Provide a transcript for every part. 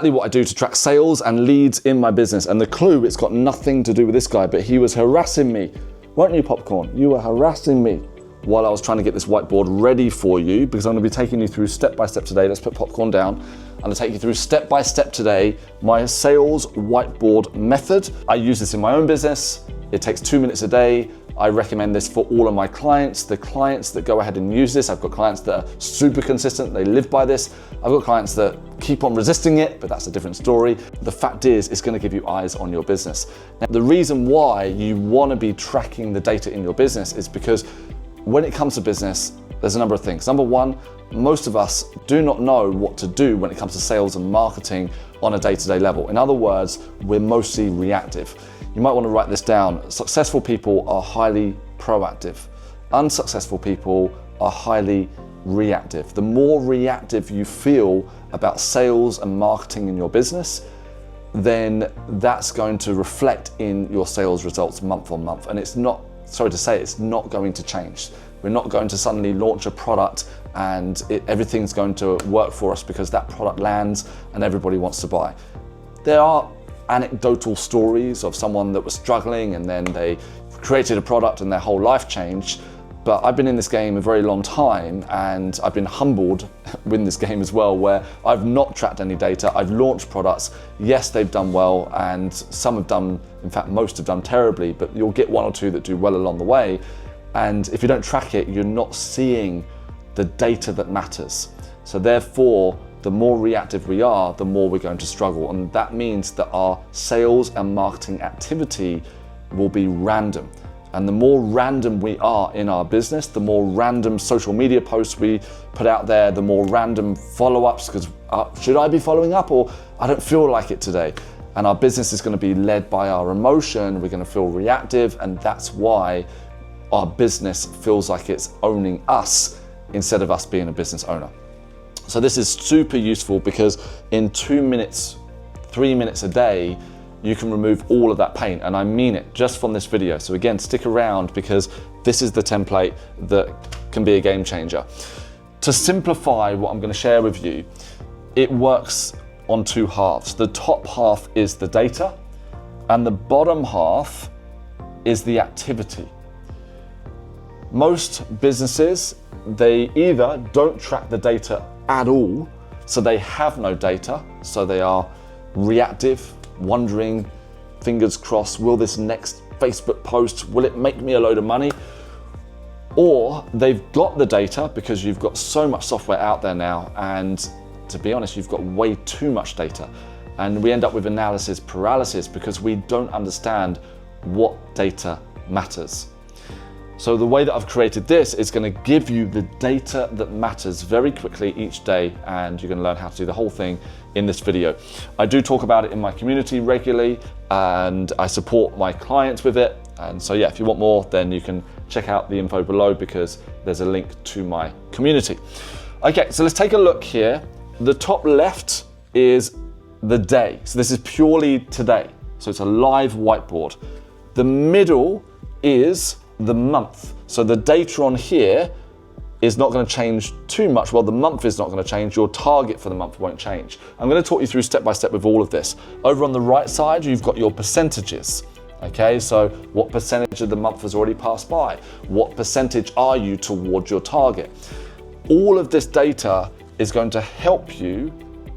exactly what I do to track sales and leads in my business. And the clue, it's got nothing to do with this guy, but he was harassing me. Weren't you, Popcorn? You were harassing me while I was trying to get this whiteboard ready for you, because I'm gonna be taking you through step by step today. Let's put Popcorn down. I'm gonna take you through step by step today, my sales whiteboard method. I use this in my own business. It takes 2 minutes a day. I recommend this for all of my clients. The clients that go ahead and use this, I've got clients that are super consistent, they live by this. I've got clients that keep on resisting it, but that's a different story. The fact is, it's gonna give you eyes on your business. Now, the reason why you wanna be tracking the data in your business is because when it comes to business, there's a number of things. Number one, most of us do not know what to do when it comes to sales and marketing on a day-to-day level. In other words, we're mostly reactive. You might want to write this down. Successful people are highly proactive. Unsuccessful people are highly reactive. The more reactive you feel about sales and marketing in your business, then that's going to reflect in your sales results month on month. And it's not, sorry to say, it's not going to change. We're not going to suddenly launch a product and everything's going to work for us because that product lands and everybody wants to buy. There are anecdotal stories of someone that was struggling and then they created a product and their whole life changed. But I've been in this game a very long time and I've been humbled with this game as well, where I've not tracked any data. I've launched products. Yes, they've done well and some have done, in fact, most have done terribly, but you'll get one or two that do well along the way. And if you don't track it, you're not seeing the data that matters. So therefore, the more reactive we are, the more we're going to struggle. And that means that our sales and marketing activity will be random. And the more random we are in our business, the more random social media posts we put out there, the more random follow-ups, because should I be following up or I don't feel like it today? And our business is going to be led by our emotion. We're going to feel reactive, and that's why our business feels like it's owning us instead of us being a business owner. So this is super useful because in 2 minutes, 3 minutes a day, you can remove all of that pain. And I mean it just from this video. So again, stick around because this is the template that can be a game changer. To simplify what I'm going to share with you, it works on two halves. The top half is the data and the bottom half is the activity. Most businesses, they either don't track the data at all, so they have no data, so they are reactive, wondering, fingers crossed, will this next Facebook post, will it make me a load of money? Or they've got the data because you've got so much software out there now, and to be honest, you've got way too much data. And we end up with analysis paralysis because we don't understand what data matters. So the way that I've created this is going to give you the data that matters very quickly each day, and you're going to learn how to do the whole thing in this video. I do talk about it in my community regularly, and I support my clients with it. And so yeah, if you want more, then you can check out the info below because there's a link to my community. Okay, so let's take a look here. The top left is the day. So this is purely today. So it's a live whiteboard. The middle is the month. So the data on here is not going to change too much. Well, the month is not going to change. Your target for the month won't change. I'm going to talk you through step by step with all of this. Over on the right side, you've got your percentages. Okay, so what percentage of the month has already passed by? What percentage are you towards your target? All of this data is going to help you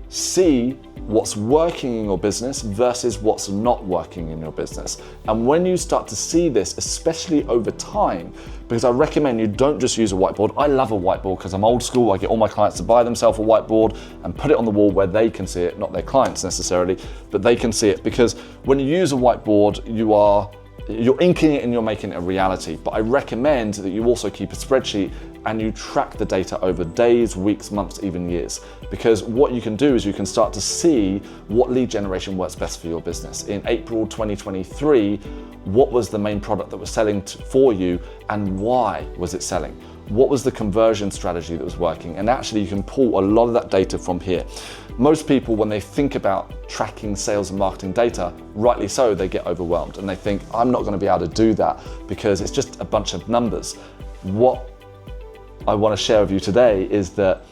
see what's working in your business versus what's not working in your business. And when you start to see this, especially over time, because I recommend you don't just use a whiteboard. I love a whiteboard because I'm old school. I get all my clients to buy themselves a whiteboard and put it on the wall where they can see it, not their clients necessarily, but they can see it. Because when you use a whiteboard, you're inking it and you're making it a reality. But I recommend that you also keep a spreadsheet and you track the data over days, weeks, months, even years. Because what you can do is you can start to see what lead generation works best for your business. In April 2023, what was the main product that was selling for you and why was it selling? What was the conversion strategy that was working? And actually you can pull a lot of that data from here. Most people, when they think about tracking sales and marketing data, rightly so, they get overwhelmed and they think, I'm not going to be able to do that because it's just a bunch of numbers. What I want to share with you today is that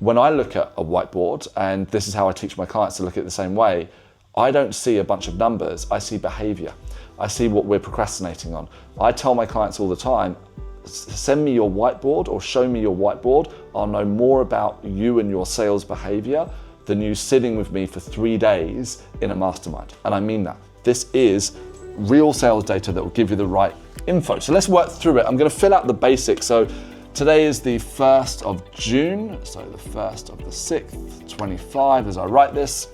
when I look at a whiteboard, and this is how I teach my clients to look at it the same way, I don't see a bunch of numbers, I see behavior. I see what we're procrastinating on. I tell my clients all the time, send me your whiteboard or show me your whiteboard. I'll know more about you and your sales behavior than you sitting with me for 3 days in a mastermind. And I mean that. This is real sales data that will give you the right info. So let's work through it. I'm gonna fill out the basics. So today is the 1st of June. So the 1st of the 6th, 25 as I write this.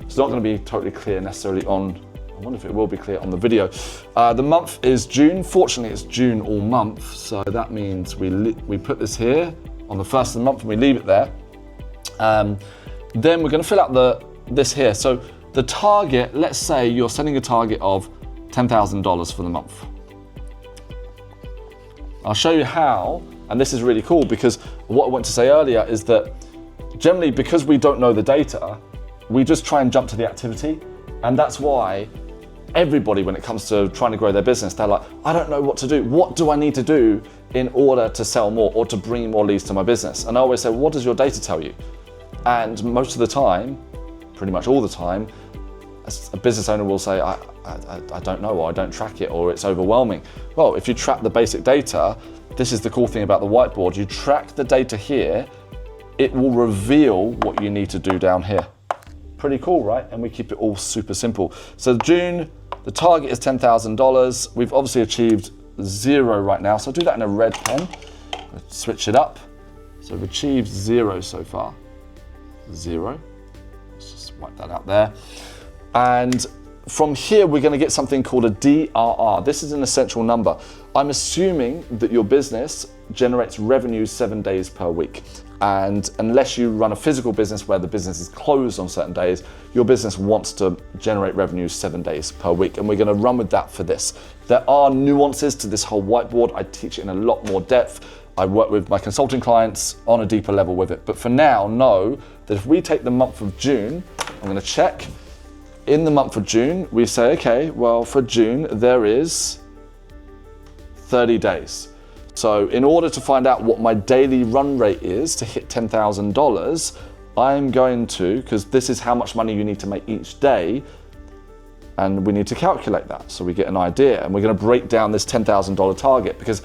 It's not gonna be totally clear necessarily on, I wonder if it will be clear on the video. The month is June. Fortunately, it's June all month. So that means we put this here on the 1st of the month and we leave it there. Then we're gonna fill out this here. So the target, let's say you're setting a target of $10,000 for the month. I'll show you how, and this is really cool because what I want to say earlier is that generally because we don't know the data, we just try and jump to the activity. And that's why everybody, when it comes to trying to grow their business, they're like, I don't know what to do. What do I need to do in order to sell more or to bring more leads to my business? And I always say, what does your data tell you? And most of the time, pretty much all the time, a business owner will say, I don't know, or I don't track it, or it's overwhelming. Well, if you track the basic data, this is the cool thing about the whiteboard. You track the data here, it will reveal what you need to do down here. Pretty cool, right? And we keep it all super simple. So June, the target is $10,000. We've obviously achieved 0 right now. So I'll do that in a red pen. Let's switch it up. So we've achieved 0 so far. 0. Let's just wipe that out there. And from here, we're going to get something called a DRR. This is an essential number. I'm assuming that your business generates revenue 7 days per week. And unless you run a physical business where the business is closed on certain days, your business wants to generate revenue 7 days per week. And we're going to run with that for this. There are nuances to this whole whiteboard. I teach it in a lot more depth. I work with my consulting clients on a deeper level with it. But for now, know that if we take the month of June, I'm going to check. In the month of June, we say, okay, well, for June, there is 30 days. So in order to find out what my daily run rate is to hit $10,000, I'm going to, because this is how much money you need to make each day, and we need to calculate that so we get an idea. And we're going to break down this $10,000 target, because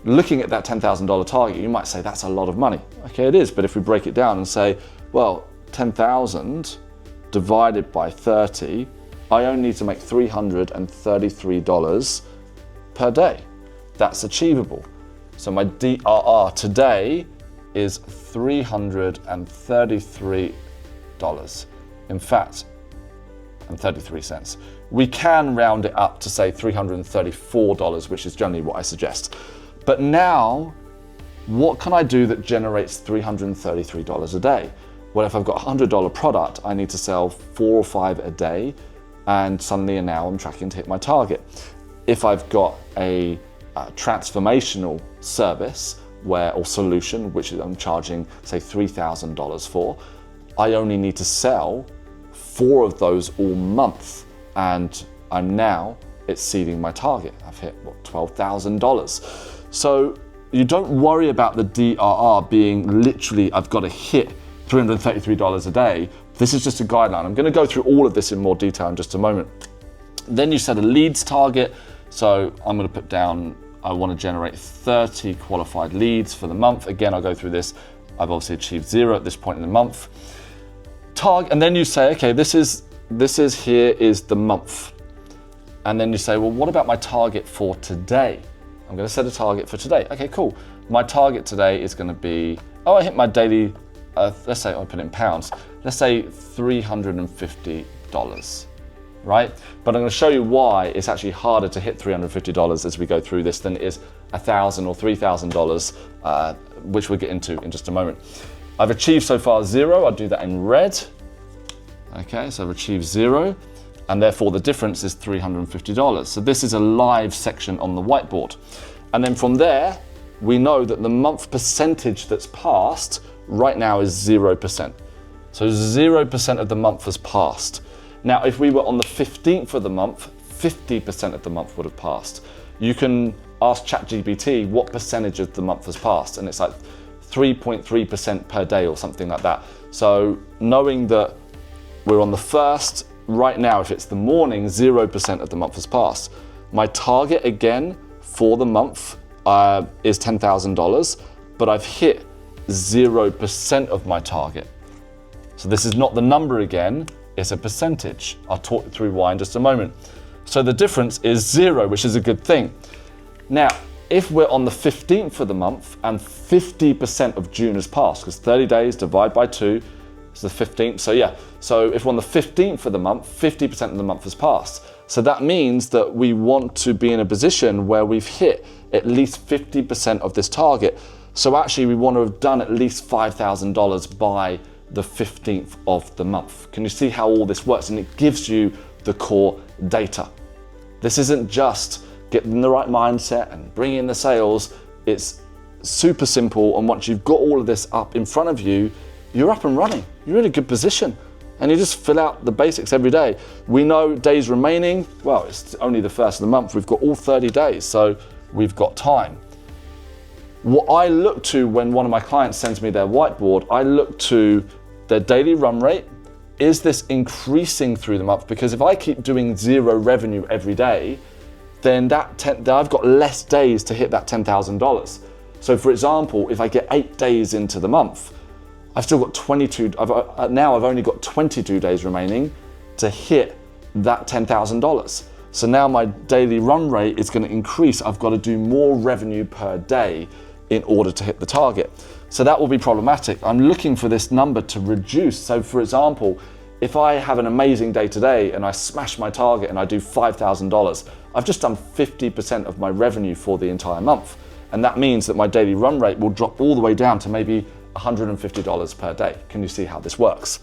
looking at that $10,000 target, you might say that's a lot of money. Okay, it is, but if we break it down and say, well, 10,000 divided by 30, I only need to make $333 per day. That's achievable. So my DRR today is $333. In fact, and 33 cents. We can round it up to say $334, which is generally what I suggest. But now, what can I do that generates $333 a day? Well, if I've got a $100 product, I need to sell 4 or 5 a day, and suddenly now I'm tracking to hit my target. If I've got a transformational service or solution, which I'm charging, say, $3,000 for, I only need to sell 4 of those all month, and I'm now exceeding my target. I've hit, what, $12,000. So you don't worry about the DRR being literally, I've got to hit $333 a day. This is just a guideline. I'm going to go through all of this in more detail in just a moment. Then you set a leads target. So I'm going to put down, I want to generate 30 qualified leads for the month. Again, I'll go through this. I've obviously achieved 0 at this point in the month. And then you say, okay, here is the month. And then you say, well, what about my target for today? I'm going to set a target for today. Okay, cool. My target today is going to be, I hit my daily, let's say I put it in pounds. Let's say $350, right? But I'm going to show you why it's actually harder to hit $350 as we go through this than it is $1,000 or $3,000, which we'll get into in just a moment. I've achieved so far 0. I'll do that in red. Okay, so I've achieved 0, and therefore the difference is $350. So this is a live section on the whiteboard. And then from there, we know that the month percentage that's passed right now is 0%. So 0% of the month has passed. Now, if we were on the 15th of the month, 50% of the month would have passed. You can ask ChatGPT what percentage of the month has passed, and it's like 3.3% per day or something like that. So knowing that we're on the 1st, right now, if it's the morning, 0% of the month has passed. My target again for the month is $10,000, but I've hit 0% of my target. So this is not the number again, it's a percentage. I'll talk you through why in just a moment. So the difference is 0, which is a good thing. Now, if we're on the 15th of the month and 50% of June has passed, because 30 days divide by 2 is the 15th. So yeah, so if we're on the 15th of the month, 50% of the month has passed. So that means that we want to be in a position where we've hit at least 50% of this target. So actually we want to have done at least $5,000 by the 15th of the month. Can you see how all this works? And it gives you the core data. This isn't just getting the right mindset and bringing in the sales. It's super simple. And once you've got all of this up in front of you, you're up and running. You're in a good position. And you just fill out the basics every day. We know days remaining. Well, it's only the 1st of the month. We've got all 30 days. So we've got time. What I look to when one of my clients sends me their whiteboard, I look to their daily run rate. Is this increasing through the month? Because if I keep doing 0 revenue every day, then I've got less days to hit that $10,000. So for example, if I get 8 days into the month, I've still got 22, now I've only got 22 days remaining to hit that $10,000. So now my daily run rate is going to increase. I've got to do more revenue per day in order to hit the target. So that will be problematic. I'm looking for this number to reduce. So for example, if I have an amazing day today and I smash my target and I do $5,000, I've just done 50% of my revenue for the entire month. And that means that my daily run rate will drop all the way down to maybe $150 per day. Can you see how this works?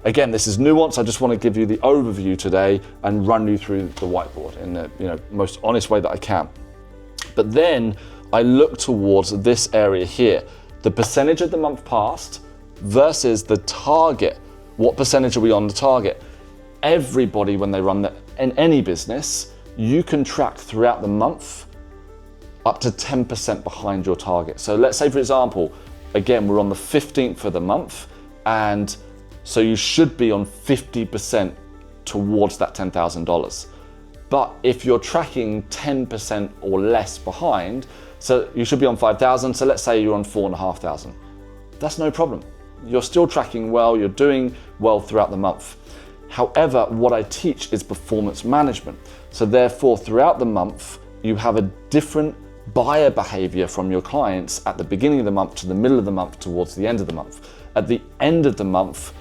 Again, this is nuance. I just want to give you the overview today and run you through the whiteboard in the most honest way that I can. But then I look towards this area here, the percentage of the month past versus the target. What percentage are we on the target? Everybody, when they run in any business, you can track throughout the month up to 10% behind your target. So let's say, for example, again, we're on the 15th of the month, and so you should be on 50% towards that $10,000. But if you're tracking 10% or less behind, so you should be on 5,000, so let's say you're on 4,500. That's no problem. You're still tracking well, you're doing well throughout the month. However, what I teach is performance management. So therefore, throughout the month, you have a different buyer behavior from your clients at the beginning of the month to the middle of the month towards the end of the month. At the end of the month,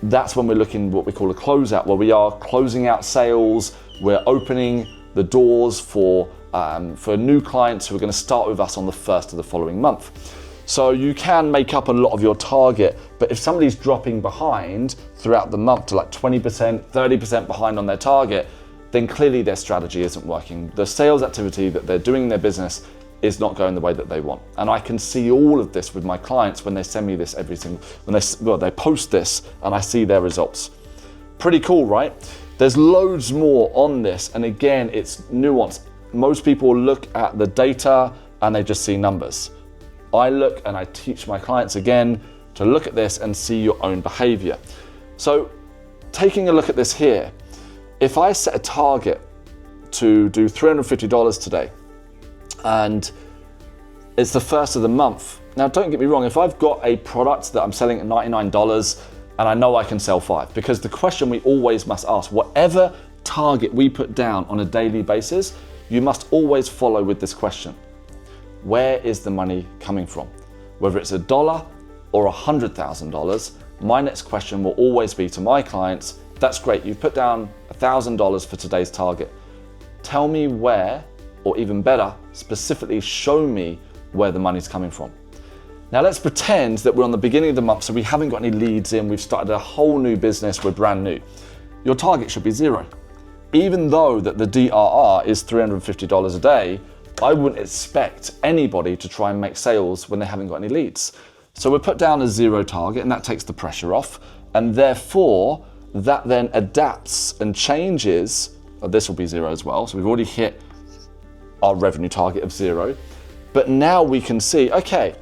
that's when we're looking what we call a closeout, where we are closing out sales, we're opening the doors for new clients who are going to start with us on the 1st of the following month. So you can make up a lot of your target, but if somebody's dropping behind throughout the month to like 20%, 30% behind on their target, then clearly their strategy isn't working. The sales activity that they're doing in their business is not going the way that they want. And I can see all of this with my clients when they send me this when they post this and I see their results. Pretty cool, right? There's loads more on this. And again, it's nuanced. Most people look at the data and they just see numbers. I look and I teach my clients again to look at this and see your own behavior. So taking a look at this here, if I set a target to do $350 today, and it's the 1st of the month. Now, don't get me wrong, if I've got a product that I'm selling at $99 and I know I can sell 5, because the question we always must ask, whatever target we put down on a daily basis, you must always follow with this question. Where is the money coming from? Whether it's $1 or $100,000, my next question will always be to my clients, that's great, you've put down $1,000 for today's target. Tell me where, or even better, specifically show me where the money's coming from. Now let's pretend that we're on the beginning of the month, so we haven't got any leads in, we've started a whole new business, we're brand new. Your target should be 0. Even though that the DRR is $350 a day, I wouldn't expect anybody to try and make sales when they haven't got any leads. So we put down a 0 target and that takes the pressure off, and therefore that then adapts and changes. This will be 0 as well, so we've already hit our revenue target of 0. But now we can see, okay,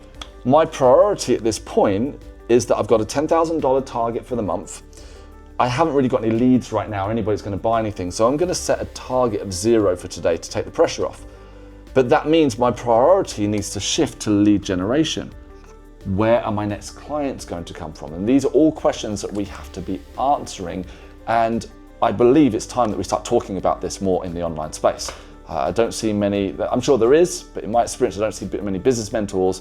My priority at this point is that I've got a $10,000 target for the month. I haven't really got any leads right now, anybody's gonna buy anything, so I'm gonna set a target of 0 for today to take the pressure off. But that means my priority needs to shift to lead generation. Where are my next clients going to come from? And these are all questions that we have to be answering, and I believe it's time that we start talking about this more in the online space. I don't see many, I'm sure there is, but in my experience I don't see many business mentors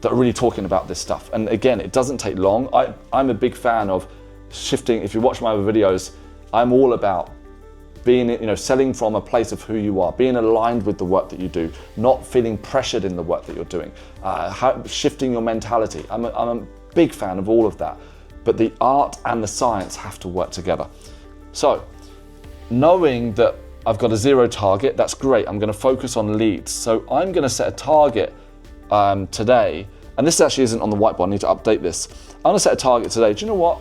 that are really talking about this stuff. And again, it doesn't take long. I'm a big fan of shifting. If you watch my other videos, I'm all about being, selling from a place of who you are, being aligned with the work that you do, not feeling pressured in the work that you're doing, shifting your mentality. I'm a big fan of all of that, but the art and the science have to work together. So knowing that I've got a 0 target, that's great. I'm going to focus on leads. So I'm going to set a target today, and this actually isn't on the whiteboard, I need to update this. I'm going to set a target today. Do you know what?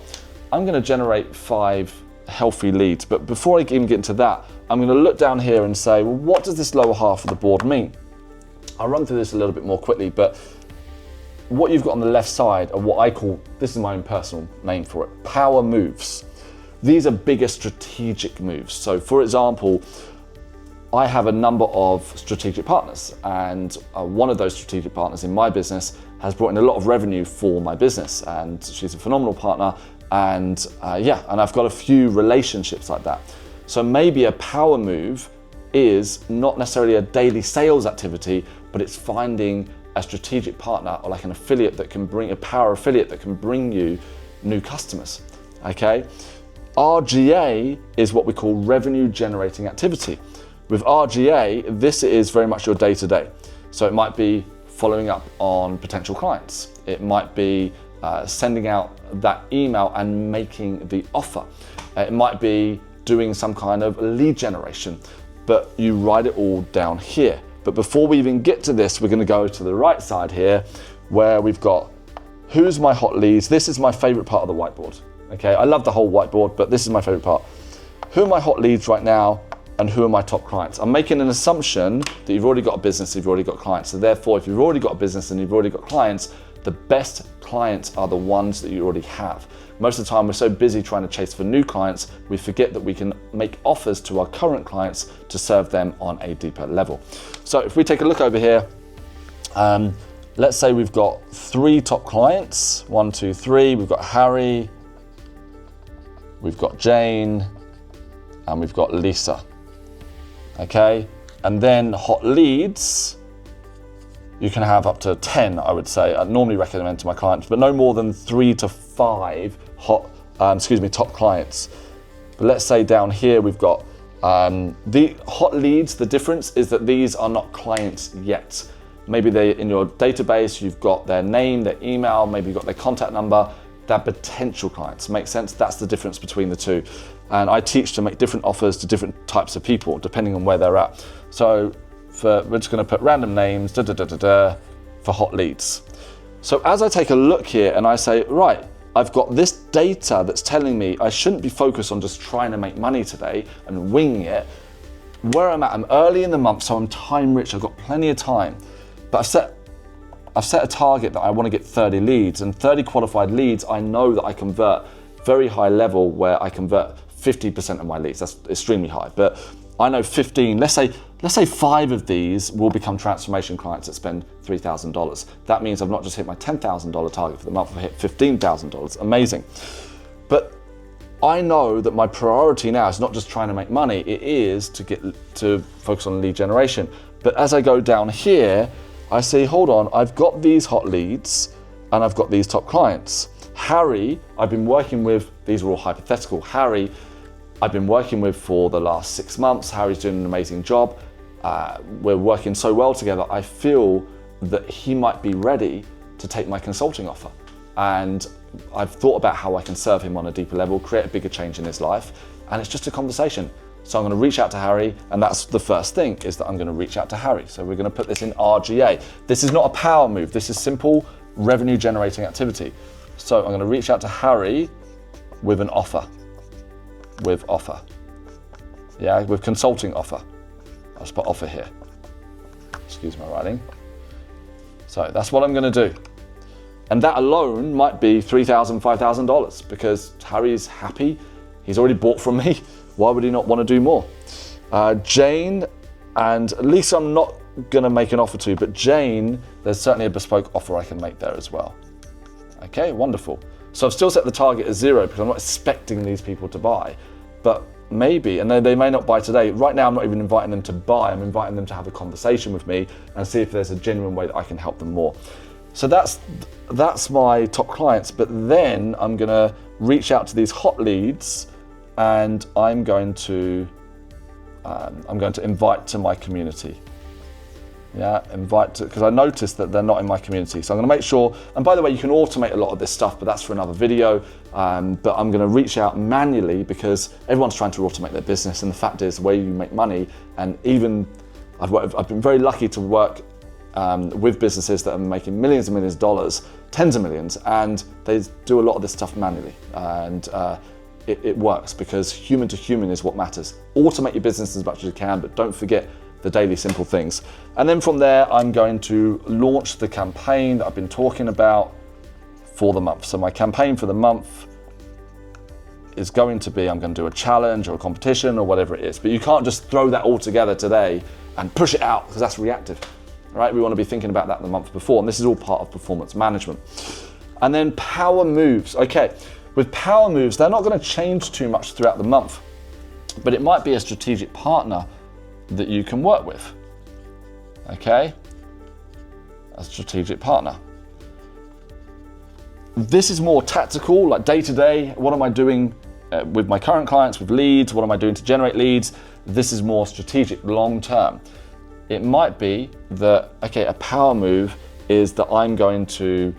I'm going to generate 5 healthy leads, but before I even get into that, I'm going to look down here and say, well, what does this lower half of the board mean? I'll run through this a little bit more quickly, but what you've got on the left side are what I call, this is my own personal name for it, power moves. These are bigger strategic moves. So for example, I have a number of strategic partners, and one of those strategic partners in my business has brought in a lot of revenue for my business, and she's a phenomenal partner. And and I've got a few relationships like that. So maybe a power move is not necessarily a daily sales activity, but it's finding a strategic partner or like an affiliate that can bring, a power affiliate that can bring you new customers, okay? RGA is what we call revenue generating activity. With RGA, this is very much your day-to-day. So it might be following up on potential clients. It might be sending out that email and making the offer. It might be doing some kind of lead generation, but you write it all down here. But before we even get to this, we're going to go to the right side here where we've got who's my hot leads. This is my favorite part of the whiteboard. Okay, I love the whole whiteboard, but this is my favorite part. Who are my hot leads right now and who are my top clients? I'm making an assumption that you've already got a business, you've already got clients. So therefore, if you've already got a business and you've already got clients, the best clients are the ones that you already have. Most of the time, we're so busy trying to chase for new clients, we forget that we can make offers to our current clients to serve them on a deeper level. So if we take a look over here, let's say we've got 3 top clients, 1, 2, 3. We've got Harry, we've got Jane, and we've got Lisa. Okay, and then hot leads, you can have up to 10, I would say. I normally recommend to my clients, but no more than 3 to 5 top clients. But let's say down here we've got the hot leads. The difference is that these are not clients yet. Maybe they're in your database, you've got their name, their email, maybe you've got their contact number. They're potential clients. Make sense? That's the difference between the two. And I teach to make different offers to different types of people, depending on where they're at. So we're just going to put random names for hot leads. So as I take a look here and I say, right, I've got this data that's telling me I shouldn't be focused on just trying to make money today and winging it. Where I'm at, I'm early in the month, so I'm time rich, I've got plenty of time. But I've set a target that I want to get 30 leads, and 30 qualified leads, I know that I convert very high level where I convert 50% of my leads. That's extremely high, but I know 15, let's say 5 of these will become transformation clients that spend $3,000. That means I've not just hit my $10,000 target for the month, I've hit $15,000. Amazing. But I know that my priority now is not just trying to make money, it is to focus on lead generation. But as I go down here, I say, hold on, I've got these hot leads and I've got these top clients. Harry, I've been working with, these are all hypothetical. Harry, I've been working with for the last 6 months. Harry's doing an amazing job. We're working so well together. I feel that he might be ready to take my consulting offer. And I've thought about how I can serve him on a deeper level, create a bigger change in his life. And it's just a conversation. So I'm going to reach out to Harry, and that's the first thing, is that I'm going to reach out to Harry. So we're going to put this in RGA. This is not a power move. This is simple revenue generating activity. So I'm going to reach out to Harry with an offer. With consulting offer. I'll just put offer here. Excuse my writing. So that's what I'm going to do. And that alone might be $3,000, $5,000 because Harry's happy. He's already bought from me. Why would he not want to do more? Jane and Lisa, I'm not going to make an offer to, but Jane, there's certainly a bespoke offer I can make there as well. Okay, wonderful. So I've still set the target as 0 because I'm not expecting these people to buy, but maybe, and they may not buy today. Right now, I'm not even inviting them to buy. I'm inviting them to have a conversation with me and see if there's a genuine way that I can help them more. So that's my top clients. But then I'm going to reach out to these hot leads, and I'm going to invite to my community. Yeah, because I noticed that they're not in my community. So I'm going to make sure, and by the way, you can automate a lot of this stuff, but that's for another video. But I'm going to reach out manually because everyone's trying to automate their business, and the fact is, the way you make money, and even I've been very lucky to work with businesses that are making millions and millions of dollars, tens of millions, and they do a lot of this stuff manually. And it works because human to human is what matters. Automate your business as much as you can, but don't forget the daily simple things. And then from there, I'm going to launch the campaign that I've been talking about for the month. So my campaign for the month is going to be, I'm going to do a challenge or a competition or whatever it is, but you can't just throw that all together today and push it out because that's reactive, right? We want to be thinking about that the month before, and this is all part of performance management. And then power moves. Okay, with power moves, they're not going to change too much throughout the month, but it might be a strategic partner that you can work with. Okay, a strategic partner. This is more tactical, like day to day. What am I doing with my current clients, with leads? What am I doing to generate leads? This is more strategic, long term. It might be that, okay, a power move is that I'm going to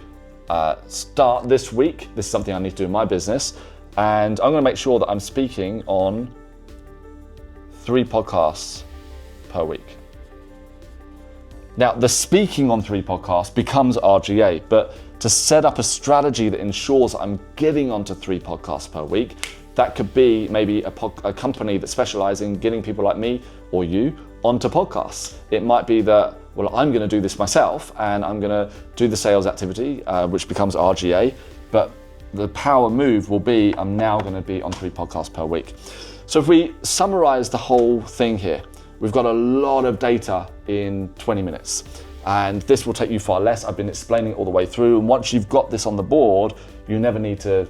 start this week. This is something I need to do in my business, and I'm going to make sure that I'm speaking on 3 podcasts per week. Now, the speaking on 3 podcasts becomes RGA, but to set up a strategy that ensures I'm getting onto 3 podcasts per week, that could be maybe a company that specializes in getting people like me or you onto podcasts. It might be that, well, I'm going to do this myself and I'm going to do the sales activity, which becomes RGA, but the power move will be I'm now going to be on 3 podcasts per week. So if we summarize the whole thing here, we've got a lot of data in 20 minutes, and this will take you far less. I've been explaining it all the way through, and once you've got this on the board, you never need to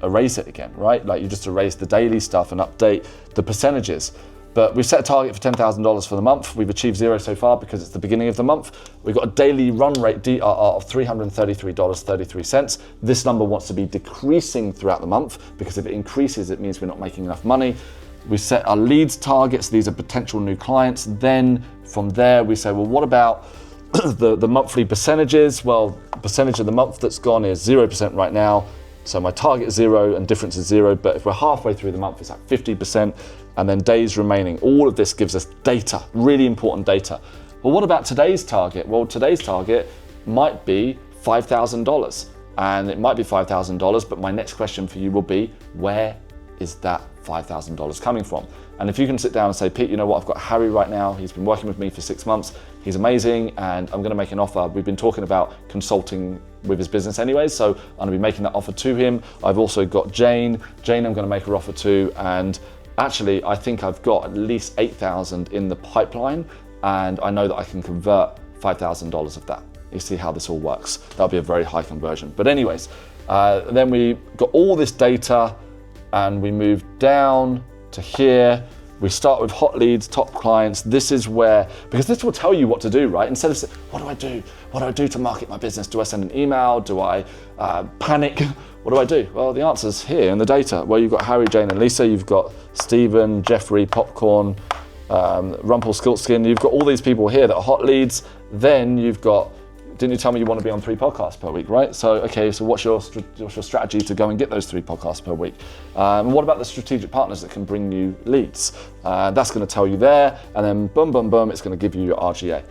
erase it again, right? Like, you just erase the daily stuff and update the percentages. But we've set a target for $10,000 for the month. We've achieved 0 so far because it's the beginning of the month. We've got a daily run rate DRR of $333.33. This number wants to be decreasing throughout the month because if it increases, it means we're not making enough money. We set our leads targets. These are potential new clients. Then from there, we say, well, what about the monthly percentages? Well, percentage of the month that's gone is 0% right now. So my target is 0 and difference is 0. But if we're halfway through the month, it's at 50%. And then days remaining. All of this gives us data, really important data. Well, what about today's target? Well, today's target might be $5,000. And it might be $5,000, but my next question for you will be, where is that $5,000 coming from? And if you can sit down and say, Pete, you know what, I've got Harry right now. He's been working with me for 6 months. He's amazing, and I'm going to make an offer. We've been talking about consulting with his business anyways, so I'm going to be making that offer to him. I've also got Jane. I'm going to make her offer to, and actually, I think I've got at least 8,000 in the pipeline, and I know that I can convert $5,000 of that. You see how this all works. That'll be a very high conversion. But anyways, then we got all this data, and we move down to here. We start with hot leads, top clients. This is where, because this will tell you what to do, right? Instead of saying, what do I do? What do I do to market my business? Do I send an email? Do I panic? What do I do? Well, the answer's here in the data. Well, you've got Harry, Jane, and Lisa. You've got Stephen, Jeffrey, Popcorn, Rumpelstiltskin. You've got all these people here that are hot leads. Then you've got, didn't you tell me you want to be on 3 podcasts per week, right? So, okay, so what's your strategy to go and get those 3 podcasts per week? And what about the strategic partners that can bring you leads? That's going to tell you there, and then boom, boom, boom, it's going to give you your RGA.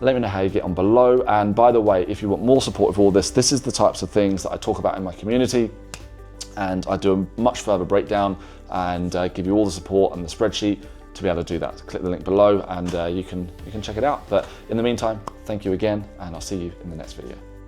Let me know how you get on below. And by the way, if you want more support with all this, this is the types of things that I talk about in my community. And I do a much further breakdown and give you all the support and the spreadsheet to be able to do that. Click the link below and you can check it out. But in the meantime, thank you again, and I'll see you in the next video.